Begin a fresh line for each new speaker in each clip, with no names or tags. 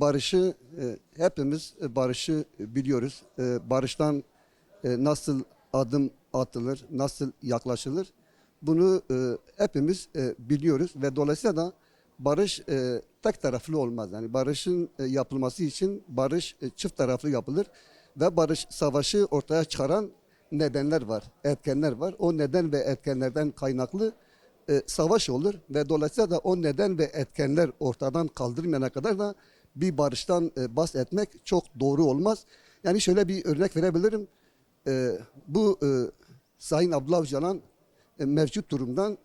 barışı hepimiz barışı biliyoruz. Barıştan nasıl adım atılır, nasıl yaklaşılır bunu hepimiz biliyoruz ve dolayısıyla da barış tek taraflı olmaz. Yani barışın yapılması için barış çift taraflı yapılır ve barış savaşı ortaya çıkaran nedenler var, etkenler var. O neden ve etkenlerden kaynaklı savaş olur ve dolayısıyla da o neden ve etkenler ortadan kaldırılmayana kadar da bir barıştan bahsetmek çok doğru olmaz. Yani şöyle bir örnek verebilirim. Bu Sayın Abdullah Öcalan mevcut durumdan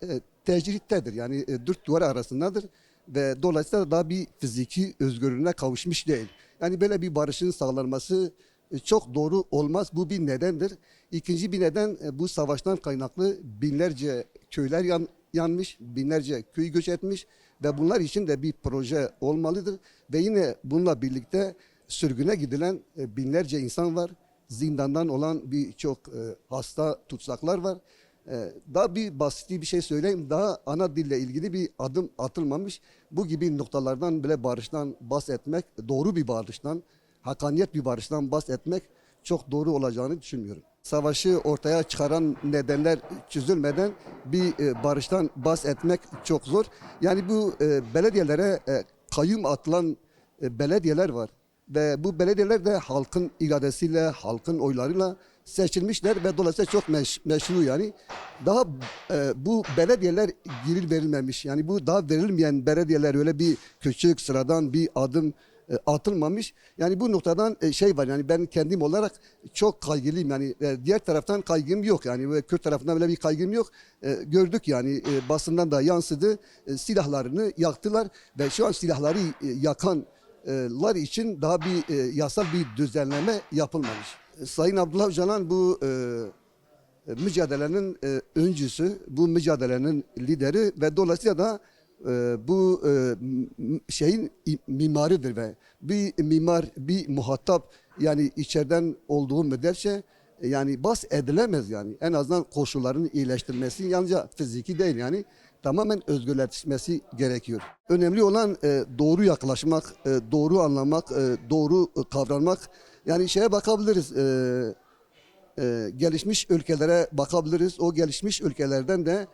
tecrittedir. Yani dört duvar arasındadır ve dolayısıyla daha bir fiziki özgürlüğüne kavuşmuş değil. Yani böyle bir barışın sağlanması çok doğru olmaz. Bu bir nedendir. İkinci bir neden bu savaştan kaynaklı binlerce köyler yanmış, binlerce köy göç etmiş ve bunlar için de bir proje olmalıdır. Ve yine bununla birlikte sürgüne gidilen binlerce insan var. Zindandan olan birçok hasta tutsaklar var. Daha bir basit bir şey söyleyeyim. Daha ana dille ilgili bir adım atılmamış. Bu gibi noktalardan bile barıştan bahsetmek, doğru bir barıştan, hakkaniyet bir barıştan bahsetmek çok doğru olacağını düşünmüyorum. Savaşı ortaya çıkaran nedenler çözülmeden bir barıştan bahsetmek çok zor. Yani bu belediyelere kayyum atılan belediyeler var. Ve bu belediyeler de halkın iradesiyle, halkın oylarıyla seçilmişler ve dolayısıyla çok meşru yani. Daha bu belediyeler geri verilmemiş. Yani bu daha verilmeyen belediyeler öyle bir küçük sıradan bir adım atılmamış. Yani bu noktadan şey var yani ben kendim olarak çok kaygılıyım yani diğer taraftan kaygım yok yani ve Kürt tarafından böyle bir kaygım yok. Gördük yani basından da yansıdı. Silahlarını yaktılar ve şu an silahları yakanlar için daha bir yasal bir düzenleme yapılmamış. Sayın Abdullah Öcalan bu mücadelenin öncüsü, bu mücadelenin lideri ve dolayısıyla da bu şeyin mimaridir ve bir mimar, bir muhatap yani içeriden olduğu müddetçe yani edilemez yani. En azından koşulların iyileştirilmesi yalnızca fiziki değil yani tamamen özgürleşmesi gerekiyor. Önemli olan doğru yaklaşmak, doğru anlamak, doğru kavranmak. Yani şeye bakabiliriz, gelişmiş ülkelere bakabiliriz. O gelişmiş ülkelerden de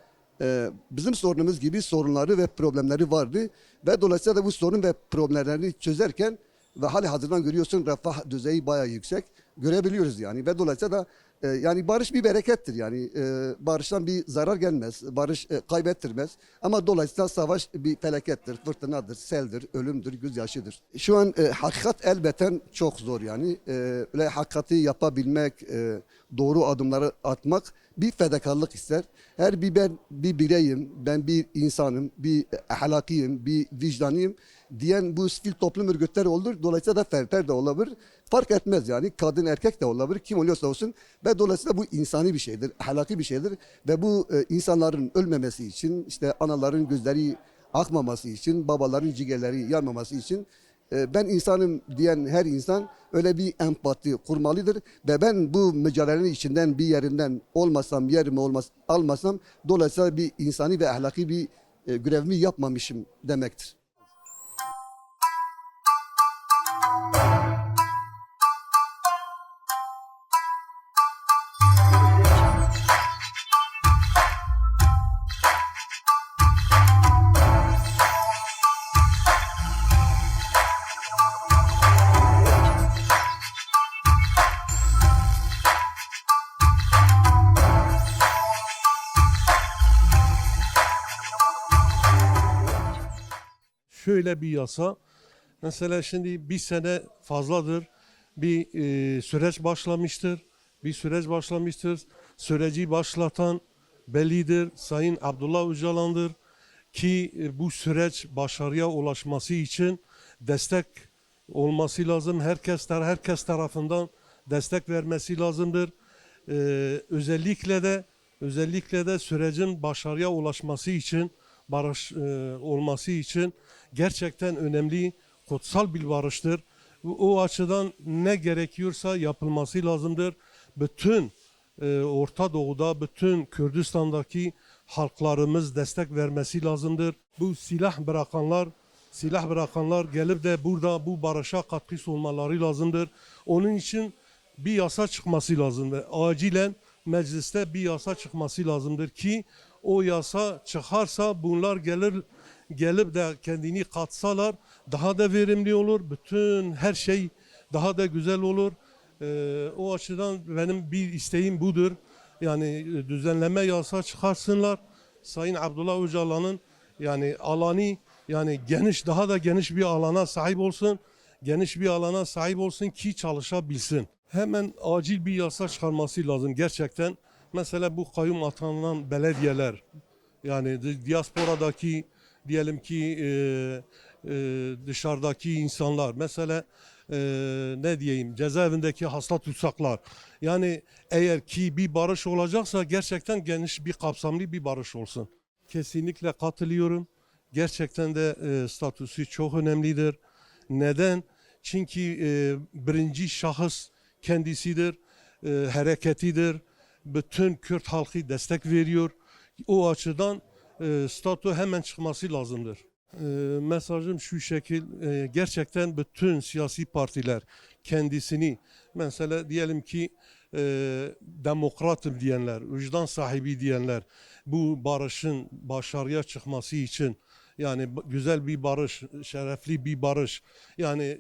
bizim sorunumuz gibi sorunları ve problemleri vardı. Ve dolayısıyla da bu sorun ve problemlerini çözerken ve hali hazırdan görüyorsun refah düzeyi bayağı yüksek. Görebiliyoruz yani ve dolayısıyla da yani barış bir berekettir yani barıştan bir zarar gelmez, barış kaybettirmez ama dolayısıyla savaş bir felakettir, fırtınadır, seldir, ölümdür, gözyaşıdır. Şu an hakikat elbeten çok zor yani öyle hakikati yapabilmek, doğru adımları atmak bir fedakarlık ister. Her ben bir bireyim, ben bir insanım, bir ahlakiyim, bir vicdaniyim diyen bu sivil toplum örgütleri olur. Dolayısıyla da fertler de olabilir. Fark etmez yani kadın erkek de olabilir kim oluyorsa olsun ve dolayısıyla bu insani bir şeydir, ahlaki bir şeydir ve bu insanların ölmemesi için işte anaların gözleri akmaması için, babaların ciğerleri yanmaması için ben insanım diyen her insan öyle bir empati kurmalıdır ve ben bu mücadelenin içinden bir yerinden olmasam, yerimi almasam dolayısıyla bir insani ve ahlaki bir görevimi yapmamışım demektir.
Şöyle bir yasa, mesela şimdi bir sene fazladır bir süreç başlamıştır. Bir süreç başlamıştır. Süreci başlatan bellidir. Sayın Abdullah Öcalan'dır ki bu süreç başarıya ulaşması için destek olması lazım. Herkes tarafından destek vermesi lazımdır. Özellikle de sürecin başarıya ulaşması için barış olması için gerçekten önemli, kutsal bir barıştır. O açıdan ne gerekiyorsa yapılması lazımdır. Bütün Orta Doğu'da, bütün Kürdistan'daki halklarımız destek vermesi lazımdır. Bu silah bırakanlar silah bırakanlar gelip de burada bu barışa katkı sunmaları lazımdır. Onun için bir yasa çıkması lazımdır. Acilen mecliste bir yasa çıkması lazımdır ki o yasa çıkarsa bunlar gelip de kendini katsalar daha da verimli olur. Bütün her şey daha da güzel olur. O açıdan benim bir isteğim budur. Yani düzenleme yasa çıkarsınlar. Sayın Abdullah Öcalan'ın yani alanı yani geniş daha da geniş bir alana sahip olsun. Geniş bir alana sahip olsun ki çalışabilsin. Hemen acil bir yasa çıkarması lazım gerçekten. Mesela bu kayyum atanan belediyeler yani diasporadaki diyelim ki dışarıdaki insanlar mesela ne diyeyim cezaevindeki hasta tutsaklar yani eğer ki bir barış olacaksa gerçekten geniş bir kapsamlı bir barış olsun. Kesinlikle katılıyorum. Gerçekten de statüsü çok önemlidir. Neden? Çünkü birinci şahıs kendisidir, hareketidir. Bütün Kürt halkı destek veriyor. O açıdan statü hemen çıkması lazımdır. Mesajım şu şekil, gerçekten bütün siyasi partiler kendisini, mesela diyelim ki demokratım diyenler, vicdan sahibi diyenler, bu barışın başarıya çıkması için, yani güzel bir barış, şerefli bir barış, yani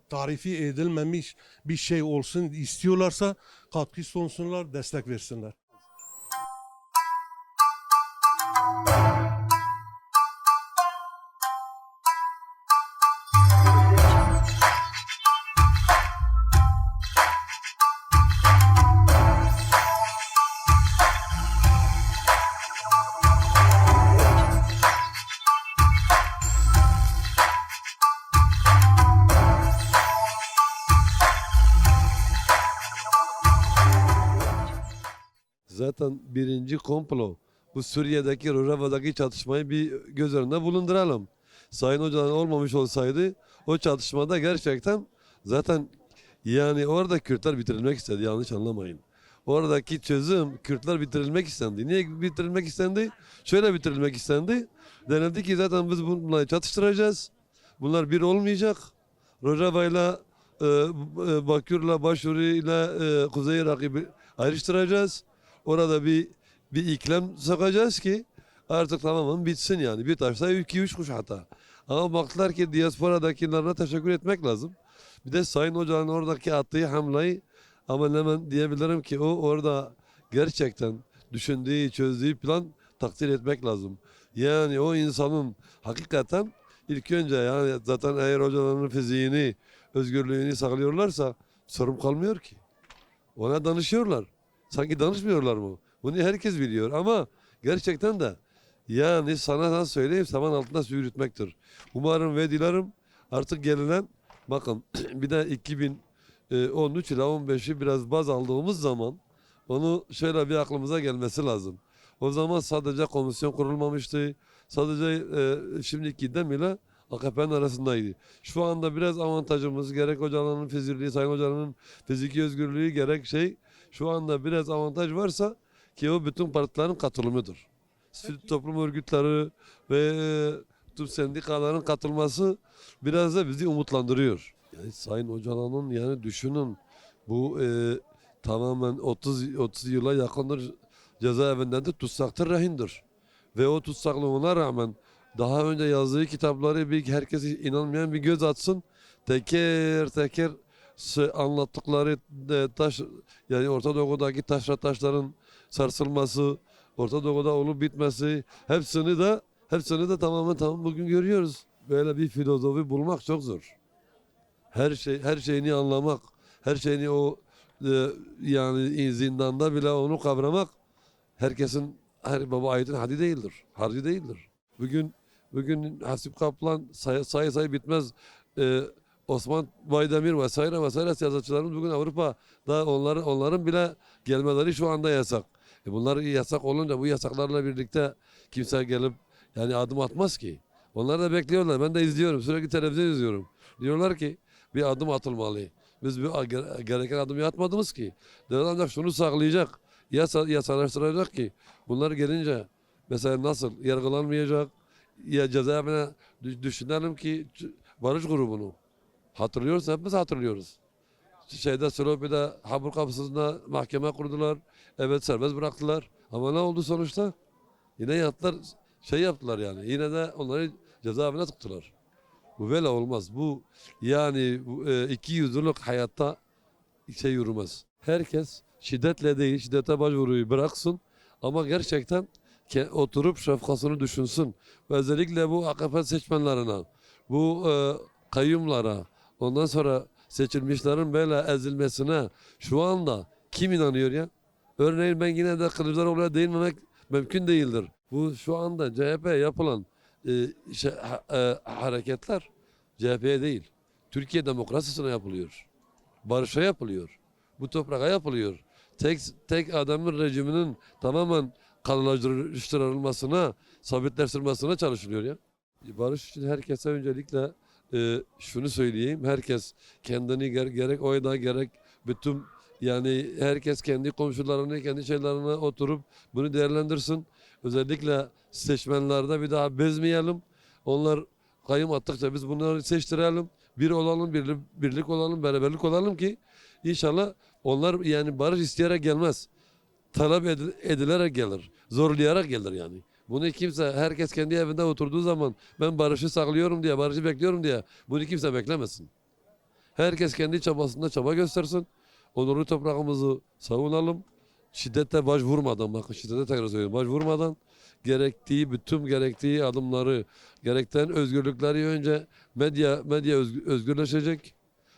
tarifi edilmemiş bir şey olsun istiyorlarsa katkı sunsunlar, destek versinler.
Zaten birinci komplo bu Suriye'deki Rojava'daki çatışmayı bir göz önünde bulunduralım. Sayın Öcalan olmamış olsaydı o çatışmada gerçekten zaten yani orada Kürtler bitirilmek istedi, yanlış anlamayın. Oradaki çözüm Kürtler bitirilmek istendi. Niye bitirilmek istendi? Şöyle bitirilmek istendi. Denildi ki zaten biz bunları çatıştıracağız. Bunlar bir olmayacak. Rojava'yla Bakür'le Başuri'yle Kuzey Irak'ı ayrıştıracağız. Orada bir iklim sokacağız ki artık tamamen bitsin yani. Bir taşla iki üç kuş hatta. Ama baktılar ki diasporadakilerine teşekkür etmek lazım. Bir de Sayın Hoca'nın oradaki attığı hamleyi ama hemen diyebilirim ki o orada gerçekten düşündüğü, çözdüğü plan takdir etmek lazım. Yani o insanın hakikaten ilk önce yani zaten eğer hocaların fiziğini, özgürlüğünü sağlıyorlarsa sorun kalmıyor ki. Ona danışıyorlar. Sanki danışmıyorlar mı? Bunu herkes biliyor ama gerçekten de yani sana nasıl söyleyeyim saman altında su yürütmektir. Umarım ve dilerim artık gelinen bakın bir de 2013 ile 15'i biraz baz aldığımız zaman onu şöyle bir aklımıza gelmesi lazım. O zaman sadece komisyon kurulmamıştı. Sadece şimdiki dem ile AKP'nin arasındaydı. Şu anda biraz avantajımız gerek hocaların fizikliği, sayın hocanın fiziki özgürlüğü gerek şu anda biraz avantaj varsa ki o bütün partilerin katılımıdır. Sivil toplum örgütleri ve tüm sendikaların katılması biraz da bizi umutlandırıyor. Yani Sayın Öcalan'ın yani düşünün bu tamamen 30 yıla yakındır cezaevinden de tutsaktır, rehindir. Ve o tutsaklığına rağmen daha önce yazdığı kitapları herkes inanmayan bir göz atsın. Teker teker anlattıkları taş yani Orta Doğu'daki taşların sarsılması, Orta Doğu'da olup bitmesi hepsini de tamamen bugün görüyoruz. Böyle bir filozofi bulmak çok zor. Her şeyini anlamak, her şeyini yani zindanda bile onu kavramak herkesin her baba ayetin haddi değildir. Harcı değildir. Bugün Hasip Kaplan sayı bitmez Osman Baydemir vesaire siyasetçilerimiz bugün Avrupa'da onların bile gelmeleri şu anda yasak. Bunlar yasak olunca bu yasaklarla birlikte kimse gelip yani adım atmaz ki. Onlar da bekliyorlar. Ben de izliyorum. Sürekli televizyon izliyorum. Diyorlar ki bir adım atılmalı. Biz gereken adımı atmadınız ki. Ancak şunu sağlayacak. Yasalaştıracak ki bunlar gelince mesela nasıl yargılanmayacak, ya cezaevine düşünelim ki barış grubunu. Hatırlıyoruz, hepimiz hatırlıyoruz. Silopi'de Habur kapısında mahkeme kurdular. Evet, serbest bıraktılar. Ama ne oldu sonuçta? Yine yattılar, yaptılar yani. Yine de onları cezaevine tıktılar. Bu böyle olmaz. Bu yani iki yüzlülük hayatta yürümez. Herkes şiddetle değil, şiddete başvuruyu bıraksın. Ama gerçekten oturup şefkasını düşünsün. Ve özellikle bu AKP seçmenlerine, bu kayyumlara, ondan sonra seçilmişlerin böyle ezilmesine şu anda kim inanıyor ya? Örneğin ben yine de Kılıçdaroğlu'na değinmemek mümkün değildir. Bu şu anda CHP yapılan hareketler CHP'ye değil, Türkiye demokrasisine yapılıyor. Barışa yapılıyor. Bu toprağa yapılıyor. Tek adamın rejiminin tamamen kalıcılaştırılmasına, sabitleştirilmesine çalışılıyor ya. Barış için herkese öncelikle şunu söyleyeyim. Herkes kendini gerek oyda gerek bütün yani herkes kendi komşularını, kendi şeylerine oturup bunu değerlendirsin. Özellikle seçmenlerde bir daha bezmeyelim. Onlar kayyum attıkça biz bunları seçtirelim. Bir olalım, birlik olalım, beraberlik olalım ki inşallah onlar yani barış isteyerek gelmez. Talep edilerek gelir. Zorlayarak gelir yani. Bunu kimse, herkes kendi evinde oturduğu zaman ben barışı saklıyorum diye, barışı bekliyorum diye bunu kimse beklemesin. Herkes kendi çabasında çaba göstersin. Onurlu toprağımızı savunalım. Şiddete başvurmadan, bakın şiddete tekrar söylüyorum, başvurmadan bütün gerektiği adımları, gerekten özgürlükleri önce medya özgürleşecek.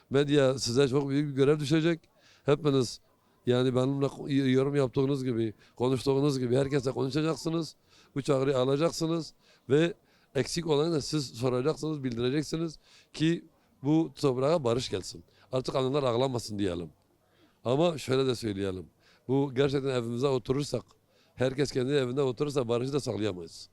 Medya size çok büyük bir görev düşecek. Hepiniz yani benimle yorum yaptığınız gibi, konuştuğunuz gibi herkese konuşacaksınız. Bu çağrıyı alacaksınız ve eksik olanı da siz soracaksınız, bildireceksiniz ki bu toprağa barış gelsin. Artık anılar ağlamasın diyelim. Ama şöyle de söyleyelim. Bu gerçekten evimize oturursak, herkes kendi evinde oturursa barışı da sağlayamayız.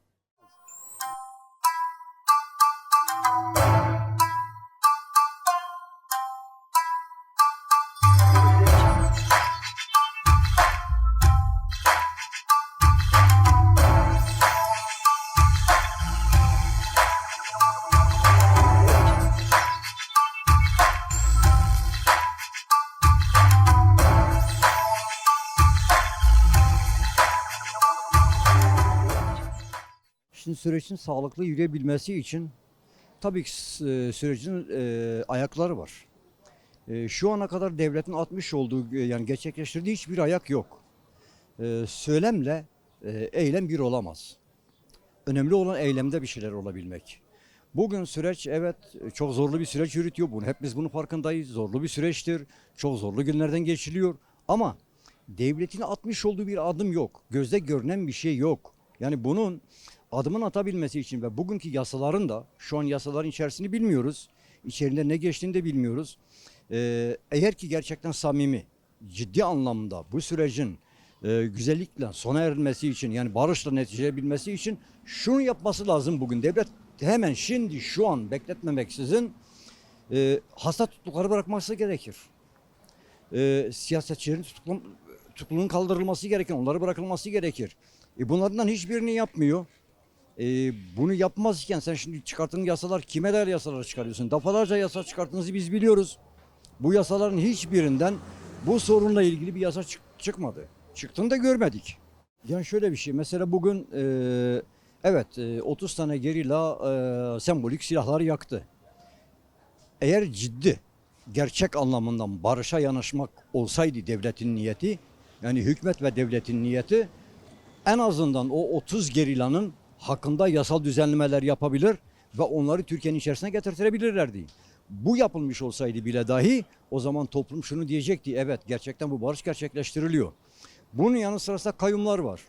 Şimdi sürecin sağlıklı yürüyebilmesi için tabii ki sürecin ayakları var. Şu ana kadar devletin atmış olduğu yani gerçekleştirdiği hiçbir ayak yok. Söylemle eylem bir olamaz. Önemli olan eylemde bir şeyler olabilmek. Bugün süreç evet çok zorlu bir süreç yürütüyor. Hepimiz bunun farkındayız. Zorlu bir süreçtir. Çok zorlu günlerden geçiliyor. Ama devletin atmış olduğu bir adım yok. Gözde görünen bir şey yok. Yani bunun adımın atabilmesi için ve bugünkü yasaların da şu an yasaların içerisini bilmiyoruz. İçerinde ne geçtiğini de bilmiyoruz. Eğer ki gerçekten samimi, ciddi anlamda bu sürecin güzellikle sona erilmesi için yani barışla neticelebilmesi için şunu yapması lazım bugün. Devlet hemen şimdi şu an bekletmemeksizin hasta tutukları bırakması gerekir. Siyasetçilerin tutukluluğun kaldırılması gereken, onları bırakılması gerekir. Bunlardan hiçbirini yapmıyor. Bunu yapmazken sen şimdi çıkarttığın yasalar kime dair yasalar çıkarıyorsun? Defalarca yasa çıkarttığınızı biz biliyoruz. Bu yasaların hiçbirinden bu sorunla ilgili bir yasa çıkmadı. Çıktığını da görmedik. Yani şöyle bir şey mesela bugün evet 30 tane gerilla sembolik silahları yaktı. Eğer ciddi gerçek anlamından barışa yanaşmak olsaydı devletin niyeti yani hükümet ve devletin niyeti en azından o 30 gerillanın hakkında yasal düzenlemeler yapabilir ve onları Türkiye'nin içerisine getirtirebilirlerdi. Bu yapılmış olsaydı bile dahi o zaman toplum şunu diyecekti. Evet gerçekten bu barış gerçekleştiriliyor. Bunun yanı sırasında kayyumlar var.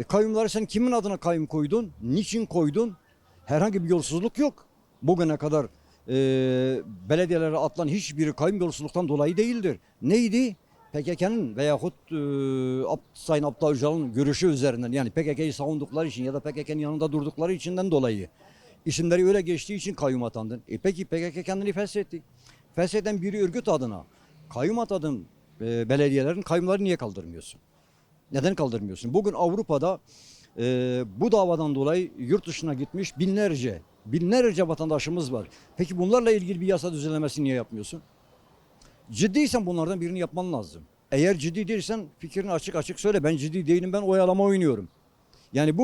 Kayyumları sen kimin adına kayyum koydun? Niçin koydun? Herhangi bir yolsuzluk yok. Bugüne kadar belediyelere atılan hiçbiri kayyum yolsuzluktan dolayı değildir. Neydi? PKK'nın veyahut Sayın Abdullah Öcalan'ın görüşü üzerinden yani PKK'yı savundukları için ya da PKK'nın yanında durdukları içinden dolayı isimleri öyle geçtiği için kayyum atandın. Peki PKK kendini feshetti. Fesheden bir örgüt adına kayyum atadın belediyelerin kayyumları niye kaldırmıyorsun? Neden kaldırmıyorsun? Bugün Avrupa'da Bu davadan dolayı yurt dışına gitmiş binlerce vatandaşımız var. Peki bunlarla ilgili bir yasa düzenlemesi niye yapmıyorsun? Ciddiysen bunlardan birini yapman lazım. Eğer ciddi değilsen fikrini açık açık söyle. Ben ciddi değilim, ben oyalama oynuyorum. Yani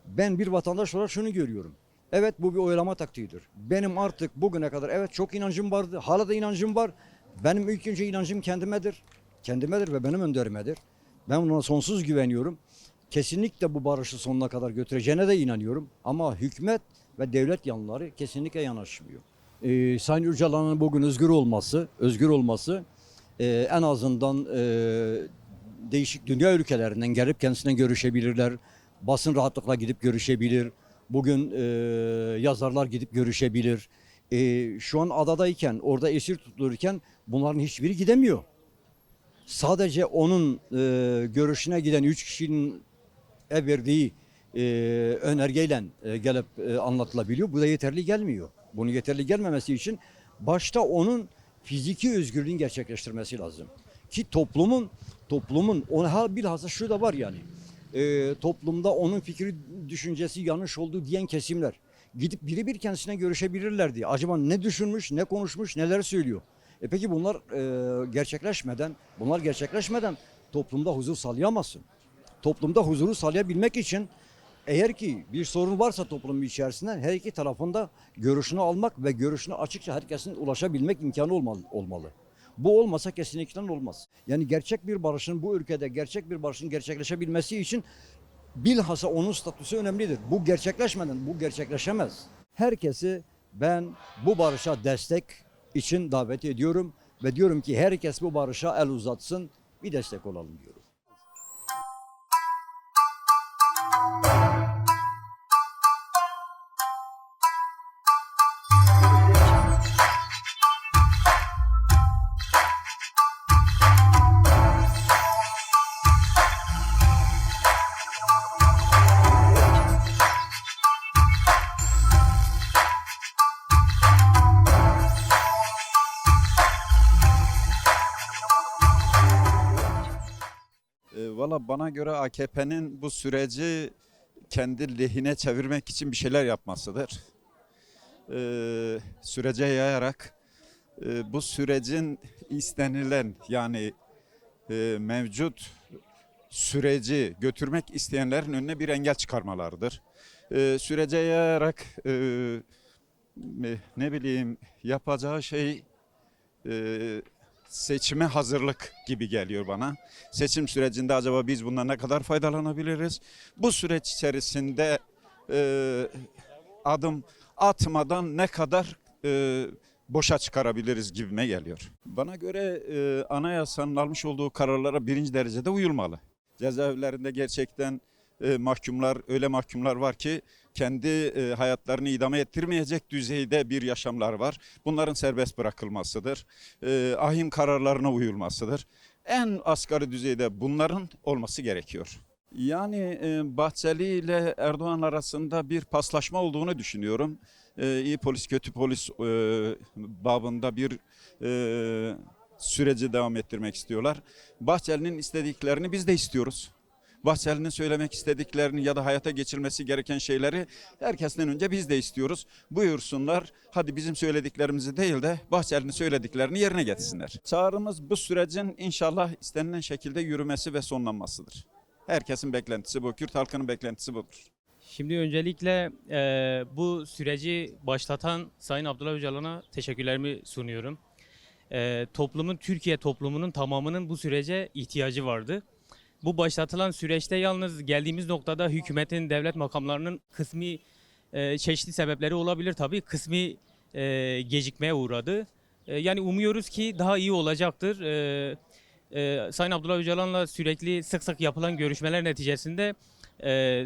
ben bir vatandaş olarak şunu görüyorum. Evet, bu bir oyalama taktiğidir. Benim artık bugüne kadar evet çok inancım vardı. Hala da inancım var. Benim ilk önce inancım kendimedir. Kendimedir ve benim öndermedir. Ben ona sonsuz güveniyorum. Kesinlikle bu barışı sonuna kadar götüreceğine de inanıyorum. Ama hükümet ve devlet yanları kesinlikle yanaşmıyor. Sayın Öcalan'ın bugün özgür olması en azından değişik dünya ülkelerinden gelip kendisiyle görüşebilirler. Basın rahatlıkla gidip görüşebilir. Bugün yazarlar gidip görüşebilir. Şu an adadayken, orada esir tutulurken bunların hiçbiri gidemiyor. Sadece onun görüşüne giden 3 kişinin verdiği önergeyle gelip anlatılabiliyor. Bu da yeterli gelmiyor. Bunun yeterli gelmemesi için başta onun fiziki özgürlüğün gerçekleştirmesi lazım. Ki toplumun ona bilhassa şu da var yani. Toplumda onun fikri, düşüncesi yanlış olduğu diyen kesimler gidip birebir kendisine görüşebilirler diye. Acaba ne düşünmüş, ne konuşmuş, neler söylüyor? Peki bunlar gerçekleşmeden toplumda huzur sağlayamazsın. Toplumda huzuru sağlayabilmek için eğer ki bir sorun varsa toplumun içerisinden her iki tarafında görüşünü almak ve görüşüne açıkça herkesin ulaşabilmek imkanı olmalı. Bu olmasa kesinlikle olmaz. Yani bu ülkede gerçek bir barışın gerçekleşebilmesi için bilhassa onun statüsü önemlidir. Bu gerçekleşmeden bu gerçekleşemez. Herkesi ben bu barışa destek için davet ediyorum ve diyorum ki herkes bu barışa el uzatsın, bir destek olalım diyorum.
Valla bana göre AKP'nin bu süreci kendi lehine çevirmek için bir şeyler yapmasıdır. Sürece yayarak bu sürecin istenilen yani mevcut süreci götürmek isteyenlerin önüne bir engel çıkarmalarıdır. Sürece yayarak ne bileyim yapacağı şey seçime hazırlık gibi geliyor bana. Seçim sürecinde acaba biz bundan ne kadar faydalanabiliriz? Bu süreç içerisinde adım atmadan ne kadar boşa çıkarabiliriz gibime geliyor. Bana göre anayasanın almış olduğu kararlara birinci derecede uyulmalı. Cezaevlerinde gerçekten öyle mahkumlar var ki kendi hayatlarını idame ettirmeyecek düzeyde bir yaşamlar var. Bunların serbest bırakılmasıdır. Ahim kararlarına uyulmasıdır. En asgari düzeyde bunların olması gerekiyor. Yani Bahçeli ile Erdoğan arasında bir paslaşma olduğunu düşünüyorum. İyi polis kötü polis babında bir süreci devam ettirmek istiyorlar. Bahçeli'nin istediklerini biz de istiyoruz. Bahçeli'nin söylemek istediklerini ya da hayata geçirmesi gereken şeyleri herkesten önce biz de istiyoruz. Buyursunlar, hadi bizim söylediklerimizi değil de Bahçeli'nin söylediklerini yerine getirsinler. Çağrımız bu sürecin inşallah istenilen şekilde yürümesi ve sonlanmasıdır. Herkesin beklentisi bu, Kürt halkının beklentisi budur.
Şimdi öncelikle bu süreci başlatan Sayın Abdullah Öcalan'a teşekkürlerimi sunuyorum. Türkiye toplumunun tamamının bu sürece ihtiyacı vardı. Bu başlatılan süreçte yalnız geldiğimiz noktada hükümetin, devlet makamlarının kısmi çeşitli sebepleri olabilir tabii. Kısmi gecikmeye uğradı. Yani umuyoruz ki daha iyi olacaktır. Sayın Abdullah Öcalan'la sürekli sık sık yapılan görüşmeler neticesinde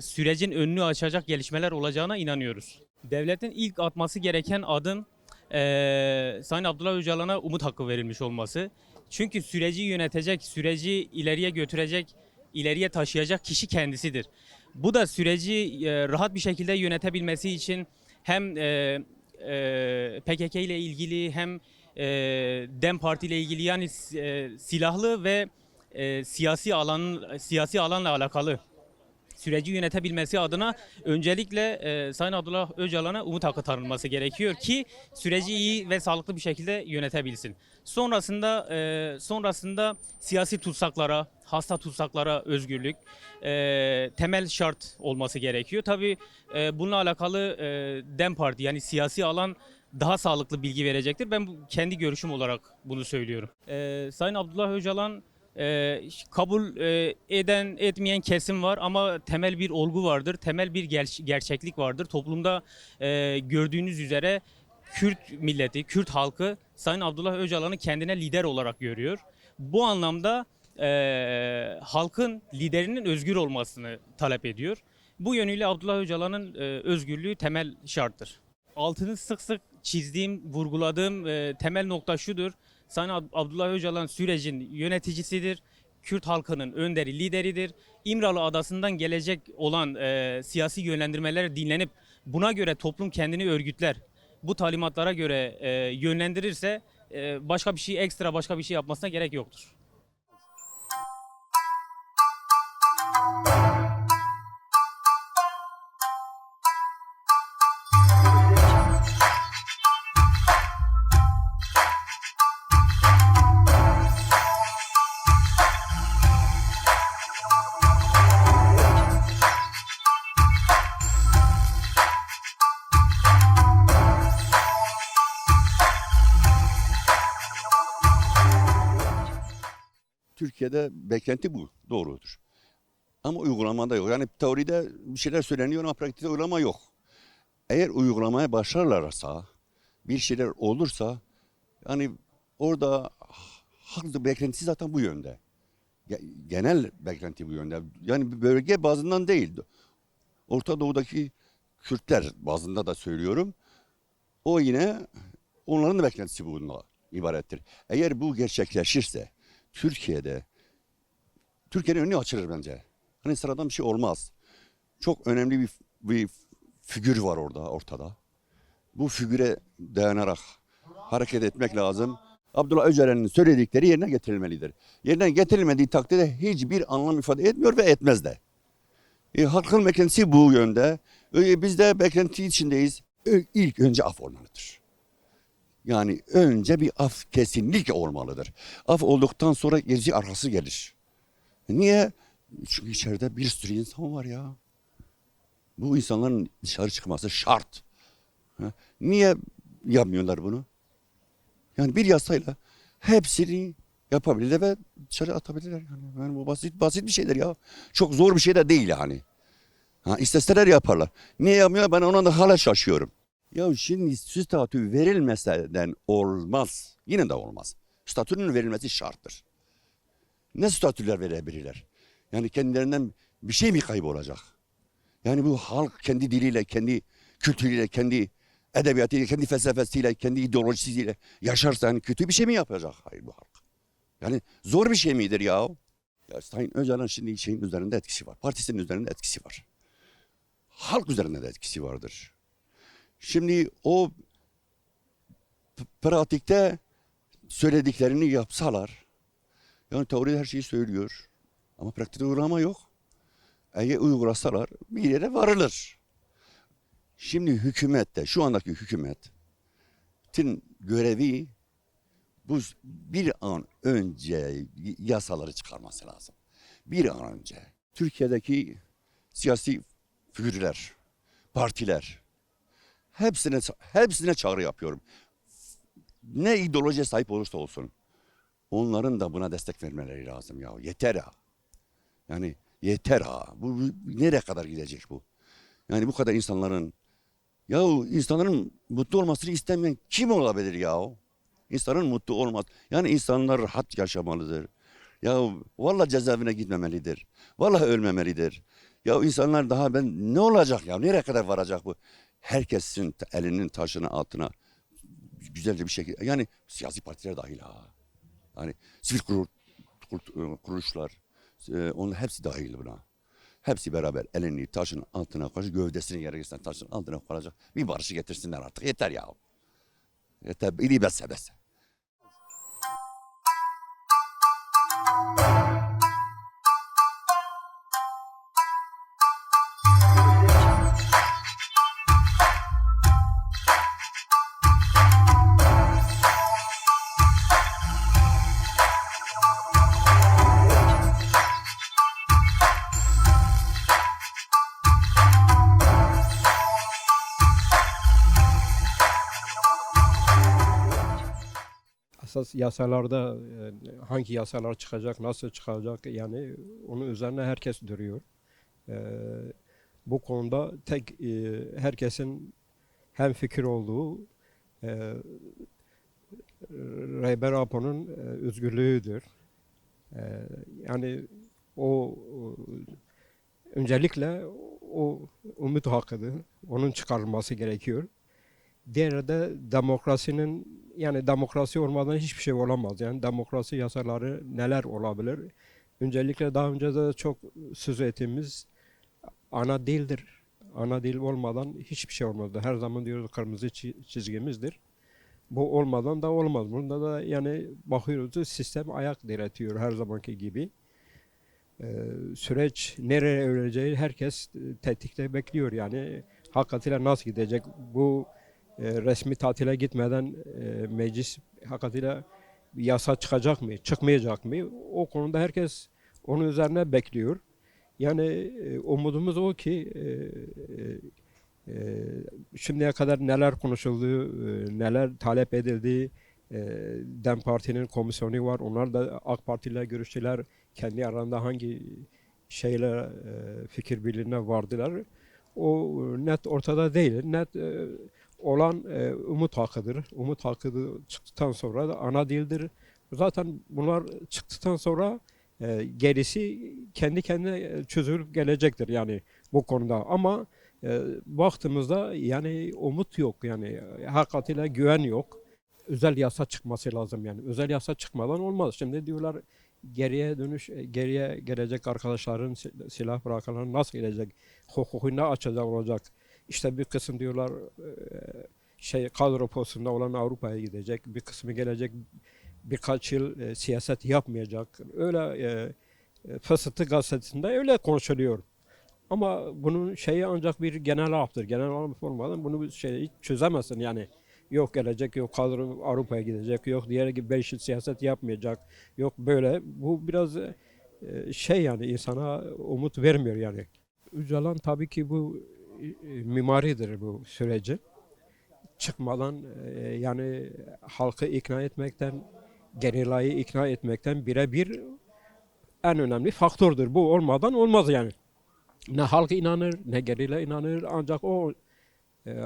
sürecin önünü açacak gelişmeler olacağına inanıyoruz. Devletin ilk atması gereken adım Sayın Abdullah Öcalan'a umut hakkı verilmiş olması. Çünkü süreci yönetecek, süreci ileriye götürecek, ileriye taşıyacak kişi kendisidir. Bu da süreci rahat bir şekilde yönetebilmesi için hem PKK ile ilgili hem DEM Parti ile ilgili yani silahlı ve siyasi alanla alakalı süreci yönetebilmesi adına öncelikle Sayın Abdullah Öcalan'a umut hakkı tanınması gerekiyor ki süreci iyi ve sağlıklı bir şekilde yönetebilsin. Sonrasında siyasi tutsaklara, hasta tutsaklara özgürlük temel şart olması gerekiyor. Tabii bununla alakalı DEM Parti yani siyasi alan daha sağlıklı bilgi verecektir. Ben kendi görüşüm olarak bunu söylüyorum. Sayın Abdullah Öcalan kabul eden etmeyen kesim var ama temel bir olgu vardır, temel bir gerçeklik vardır. Toplumda gördüğünüz üzere Kürt milleti, Kürt halkı Sayın Abdullah Öcalan'ı kendine lider olarak görüyor. Bu anlamda halkın liderinin özgür olmasını talep ediyor. Bu yönüyle Abdullah Öcalan'ın özgürlüğü temel şarttır. Altını sık sık çizdiğim, vurguladığım temel nokta şudur. Sayın Abdullah Öcalan sürecin yöneticisidir. Kürt halkının önderi, lideridir. İmralı Adası'ndan gelecek olan siyasi yönlendirmeler dinlenip buna göre toplum kendini örgütler. Bu talimatlara göre yönlendirirse başka bir şey, ekstra başka bir şey yapmasına gerek yoktur.
Türkiye'de beklenti bu. Doğrudur. Ama uygulamada yok. Yani teoride bir şeyler söyleniyor ama pratikte uygulama yok. Eğer uygulamaya başlarlarsa, bir şeyler olursa yani orada halk beklentisi zaten bu yönde. Genel beklenti bu yönde. Yani bölge bazından değil. Orta Doğu'daki Kürtler bazında da söylüyorum. O yine onların da beklentisi bununla ibarettir. Eğer bu gerçekleşirse Türkiye'nin önü açılır bence. Hani sıradan bir şey olmaz. Çok önemli bir figür var ortada. Bu figüre dayanarak hareket etmek lazım. Abdullah Öcalan'ın söyledikleri yerine getirilmelidir. Yerine getirilmediği takdirde hiçbir anlam ifade etmiyor ve etmez de. Halkın beklentisi bu yönde. Biz de beklenti içindeyiz. İlk önce af olmalıdır. Yani önce bir af kesinlikle olmalıdır. Af olduktan sonra gerisi arkası gelir. Niye? Çünkü içeride bir sürü insan var ya. Bu insanların dışarı çıkması şart. Niye yapmıyorlar bunu? Yani bir yasayla hepsini yapabilirler ve dışarı atabilirler. Yani bu basit bir şeydir ya. Çok zor bir şey de değil yani. İsteseler yaparlar. Niye yapmıyorlar? Ben ona da hala şaşıyorum. Ya şimdi statü verilmeseden olmaz. Yine de olmaz. Statünün verilmesi şarttır. Ne statüler verebilirler? Yani kendilerinden bir şey mi kaybolacak? Yani bu halk kendi diliyle, kendi kültürüyle, kendi edebiyatıyla, kendi felsefesiyle, kendi ideolojisiyle yaşarsa yani kötü bir şey mi yapacak? Hayır bu halk. Yani zor bir şey midir ya? Ya Sayın Öcalan şimdi şeyin üzerinde etkisi var. Partisinin üzerinde etkisi var. Halk üzerinde de etkisi vardır. Şimdi o pratikte söylediklerini yapsalar, yani teoride her şeyi söylüyor ama pratikte uygulama yok. Eğer uygulasalar bir yere varılır. Şimdi hükümette, şu andaki hükümetin görevi bu bir an önce yasaları çıkarması lazım. Bir an önce. Türkiye'deki siyasi figürler, partiler, hepsine çağrı yapıyorum. Ne ideolojiye sahip olursa olsun. Onların da buna destek vermeleri lazım ya. Yeter ha. Yani yeter ha. Bu nereye kadar gidecek bu? Yani bu kadar insanların mutlu olmasını istemeyen kim olabilir ya? İnsanın mutlu olmaz. Yani insanlar rahat yaşamalıdır. Ya vallahi cezaevine gitmemelidir. Vallahi ölmemelidir. Ya insanlar daha ne olacak ya? Nereye kadar varacak bu? Herkesin elinin taşını altına güzelce bir şekilde yani siyasi partiler dahil ha. Yani sivil kuruluşlar onun hepsi dahil buna. Hepsi beraber elini taşın altına koyacak, gövdesini gerekirse taşın altına koyacak. Bir barışı getirsinler artık. Yeter ya. Yeter. İli besse.
Esas yasalarda hangi yasalar çıkacak, nasıl çıkacak yani onun üzerine herkes duruyor. Bu konuda tek herkesin hemfikir olduğu Rehber Apo'nun özgürlüğüdür. Yani o öncelikle o umut hakkıdır. Onun çıkarılması gerekiyor. Diğeri de demokrasinin yani demokrasi olmadan hiçbir şey olamaz. Yani demokrasi yasaları neler olabilir? Öncelikle daha önce de çok söz ettiğimiz ana dildir. Ana dil olmadan hiçbir şey olmaz. Her zaman diyoruz kırmızı çizgimizdir. Bu olmadan da olmaz. Bunda da yani bakıyoruz sistem ayak diretiyor her zamanki gibi. Süreç nereye evrileceği herkes tetikte bekliyor yani. Hakikaten nasıl gidecek? Bu resmi tatile gitmeden meclis hakikaten yasa çıkacak mı, çıkmayacak mı? O konuda herkes onun üzerine bekliyor. Yani umudumuz o ki şimdiye kadar neler konuşuldu, neler talep edildi. DEM Parti'nin komisyonu var. Onlar da AK Parti ile görüştüler. Kendi aralarında hangi şeyler fikir birliğine vardılar. O net ortada değil. Net olan umut hakkıdır. Umut hakkı çıktıktan sonra da ana dildir. Zaten bunlar çıktıktan sonra gerisi kendi kendine çözülüp gelecektir yani bu konuda. Ama baktığımızda yani umut yok yani hakikaten güven yok. Özel yasa çıkması lazım yani. Özel yasa çıkmadan olmaz. Şimdi diyorlar geriye gelecek arkadaşların silah bırakanlar nasıl gelecek? Hukuku ne açacak olacak? İşte bir kısım diyorlar kadro postunda olan Avrupa'ya gidecek. Bir kısmı gelecek birkaç yıl siyaset yapmayacak. Öyle Fısıltı gazetesinde öyle konuşuluyor. Ama bunun şeyi ancak bir genel aftır. Genel af olmadan bunu çözemezsin yani. Yok gelecek, yok kadro Avrupa'ya gidecek, yok diğer gibi 5 yıl siyaset yapmayacak, yok böyle. Bu biraz yani insana umut vermiyor yani. Öcalan tabii ki bu mimaridir bu süreci. Çıkmadan yani halkı ikna etmekten, gerilayı ikna etmekten birebir en önemli faktördür. Bu olmadan olmaz yani. Ne halk inanır, ne gerilla inanır ancak o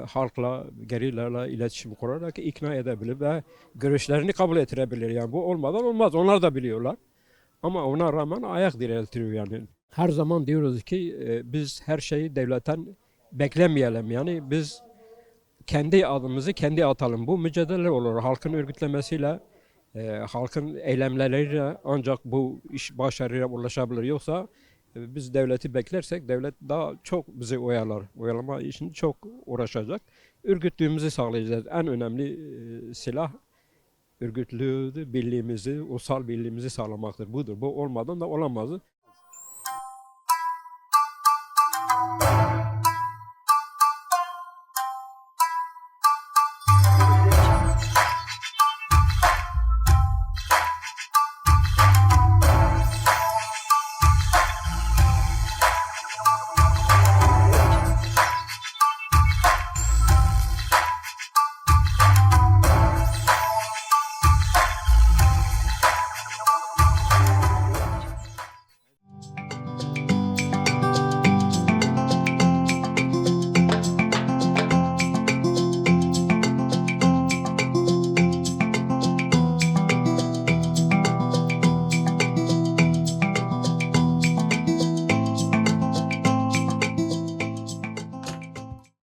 halkla, gerilerle iletişim kurarak ikna edebilir ve görüşlerini kabul ettirebilir. Yani bu olmadan olmaz. Onlar da biliyorlar. Ama ona rağmen ayak direttirir yani. Her zaman diyoruz ki biz her şeyi devletten beklemeyelim. Yani biz kendi adımızı kendi atalım. Bu mücadele olur. Halkın örgütlemesiyle, halkın eylemleriyle ancak bu iş başarıya ulaşabilir. Yoksa biz devleti beklersek devlet daha çok bizi oyalar. Oyalama için çok uğraşacak. Örgütlüğümüzü sağlayacağız. En önemli silah örgütlülüğü, birliğimizi, ulusal birliğimizi sağlamaktır. Budur. Bu olmadan da olamaz.